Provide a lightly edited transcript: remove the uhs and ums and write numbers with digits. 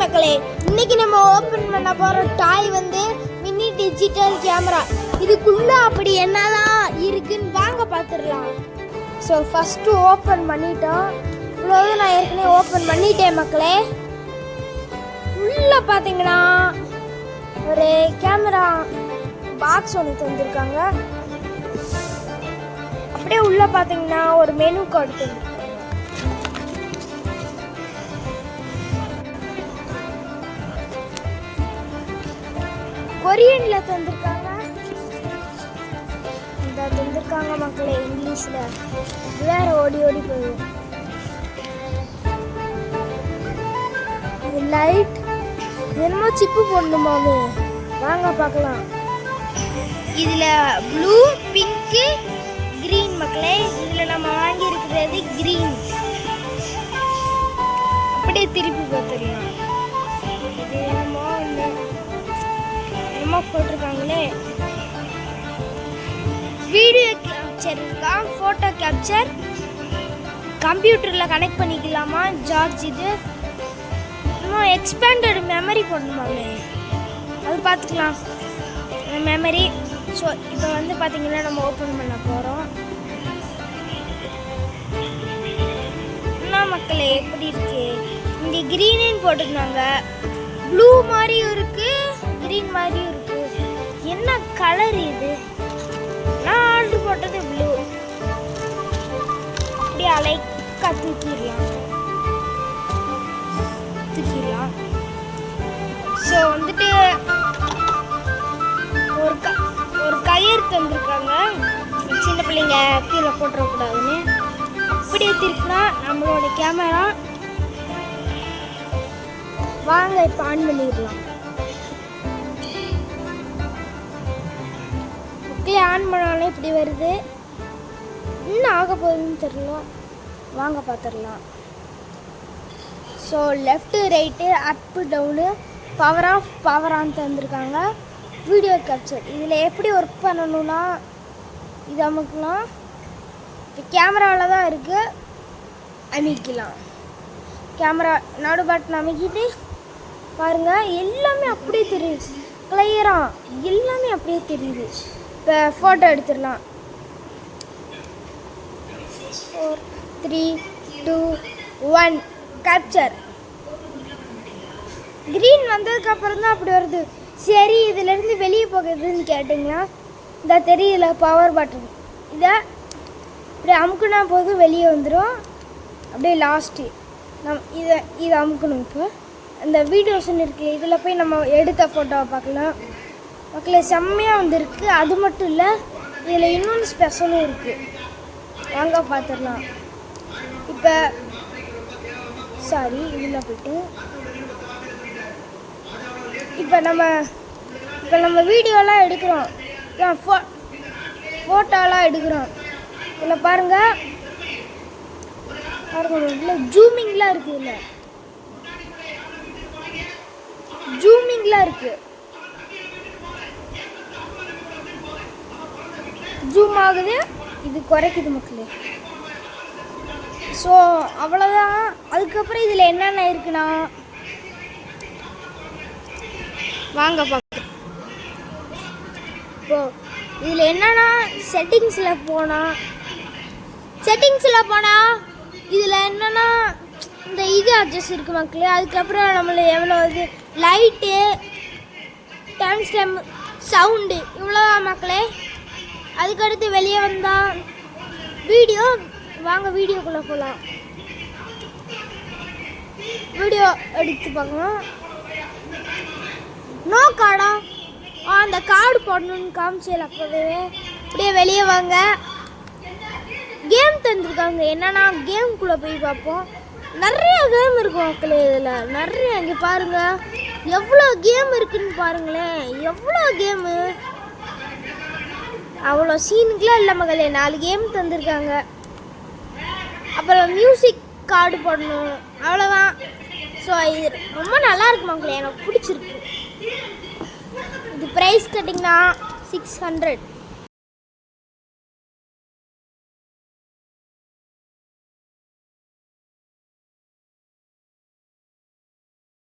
மக்களே, இன்னைக்கு நம்ம ஓபன் பண்ண போற டாய் வந்து மினி டிஜிட்டல் கேமரா. இதுக்குள்ள அப்படி என்னதான் இருக்குன்னு வாங்க பார்த்துடலாம். ஸோ ஃபர்ஸ்ட் ஓப்பன் பண்ணிட்டோம். இவ்வளவு நான் ஏற்கனவே ஓப்பன் பண்ணிட்டேன் மக்களே. உள்ள பார்த்தீங்கன்னா ஒரு கேமரா பாக்ஸ் ஒன்று தந்துருக்காங்க. அப்படியே உள்ள பார்த்தீங்கன்னா ஒரு மெனு கார்டு தந்துருக்காங்க. கொரியன்ல தந்திருக்காங்க. இந்த தந்திருக்காங்க மக்களே, இங்கிலீஷ்ல வேற ஓடி ஓடி போயிடும். லைட் என்னமோ சிப்பு போடணுமாமே, வாங்க பார்க்கலாம். இதுல ப்ளூ, பிங்க், கிரீன் மக்களே. இதுல நம்ம வாங்கி இருக்கிறது கிரீன். அப்படியே திருப்பி பார்த்துடலாம். இது என்னமோ போட்டிருக்காங்களே. வீடியோ கேப்சர் இருக்கா, ஃபோட்டோ கேப்சர், கம்ப்யூட்டரில் கனெக்ட் பண்ணிக்கலாமா, சார்ஜ். இது இன்னும் எக்ஸ்பேண்டட் மெமரி போடணுமாமே, அது பார்த்துக்கலாம் மெமரி. ஸோ இப்போ வந்து பார்த்தீங்கன்னா நம்ம ஓப்பன் பண்ண போகிறோம். என்ன மக்களே எப்படி இருக்கு? இங்கே க்ரீனுன்னு போட்டிருந்தாங்க, ப்ளூ மாதிரியும் இருக்கு, கிரீன் மாதிரியும் இருக்கு. என்ன கலர் இது? நான் ஆர்டர் போட்டது ப்ளூ. அப்படியே அலைக்கா தூக்கிடலாம். ஸோ வந்துட்டு ஒரு கயிறு தந்துருக்காங்க, சின்ன பிள்ளைங்க கீழே போட்டுறக்கூடாதுன்னு. அப்படியே திருப்பினா நம்மளோட கேமரா. வாங்க இப்போ ஆன் பண்ணிடலாம். ஆன் பண்ணாலே இப்படி வருது. இன்னும் ஆக போகுதுன்னு தெரியல, வாங்க பார்த்துடலாம். So left right up down power off power on தந்துருக்காங்க. வீடியோ கேப்சர் இதில் எப்படி ஒர்க் பண்ணணும்னா இது அமுக்கலாம். இப்போ கேமராவில் தான் இருக்குது, அமைக்கலாம். கேமரா நடு பட்டன் அமைக்கிட்டு பாருங்கள், எல்லாமே அப்படியே தெரியுது. கிளியராக எல்லாமே அப்படியே தெரியுது. இப்போ ஃபோட்டோ எடுத்துடலாம். 4 3 2 1 கேப்சர். க்ரீன் வந்ததுக்கப்புறம் தான் அப்படி வருது. சரி, இதிலேருந்து வெளியே போகிறதுன்னு கேட்டிங்கன்னா இந்த தெரியல பவர் பட்டன். இதை இப்படி அமுக்குனா போதும் வெளியே வந்துடும். அப்படியே லாஸ்ட்டு இதை அமுக்கணும். இப்போ இந்த வீடியோஸ்ன்னு இருக்குது, இதில் போய் நம்ம எடுத்த ஃபோட்டோவை பார்க்கலாம். மக்களே செம்மையாக வந்துருக்கு. அது மட்டும் இல்லை, இதில் இன்னொன்று ஸ்பெஷலும் இருக்குது, வாங்க பார்த்துடலாம். இப்போ இதில் போய்ட்டு இப்போ நம்ம வீடியோலாம் எடுக்கிறோம், ஃபோட்டோலாம் எடுக்கிறோம். இதில் பாருங்கள் இதில் ஜூமிங்லாம் இருக்குது. இல்லை ஜூமிங்லாம் இருக்குது, ஜூம் ஆகுது, இது குறைக்குது மக்களே. ஸோ அவ்வளோதான். அதுக்கப்புறம் இதில் என்னென்ன இருக்குன்னா வாங்க பார்க்க. இப்போது இதில் என்னென்னா செட்டிங்ஸில் போனால் இதில் என்னென்னா இந்த இது அட்ஜஸ்ட் இருக்குது மக்களே. அதுக்கப்புறம் நம்மளை எவ்வளோ இது லைட்டு, டைம் ஸ்டெம், சவுண்டு, இவ்வளோதான் மக்களே. அதுக்கடுத்து வெளியே வந்தால் வீடியோ. வாங்க வீடியோக்குள்ளே போகலாம். வீடியோ எடுத்து பார்க்கணும். நோ கார்டா? அந்த கார்டு போடணுன்னு காமிச்சல அப்போவே. அப்படியே வெளியே வாங்க. கேம் தந்துருக்காங்க, என்னன்னா கேமுக்குள்ளே போய் பார்ப்போம். நிறைய கேம் இருக்கும் மக்களே. இதில் நிறைய, இங்கே பாருங்கள் எவ்வளோ கேம் இருக்குன்னு பாருங்களேன். எவ்வளோ கேமு, அவ்வளோ சீனுக்குலாம் இல்லை மகளே. 4 கேம் தந்துருக்காங்க. அப்புறம் மியூசிக் கார்டு போடணும், அவ்வளோதான். ஸோ இது ரொம்ப நல்லா இருக்கு மக்களே, எனக்கு பிடிச்சிருக்கு. இது ப்ரைஸ் கேட்டிங்கன்னா 600.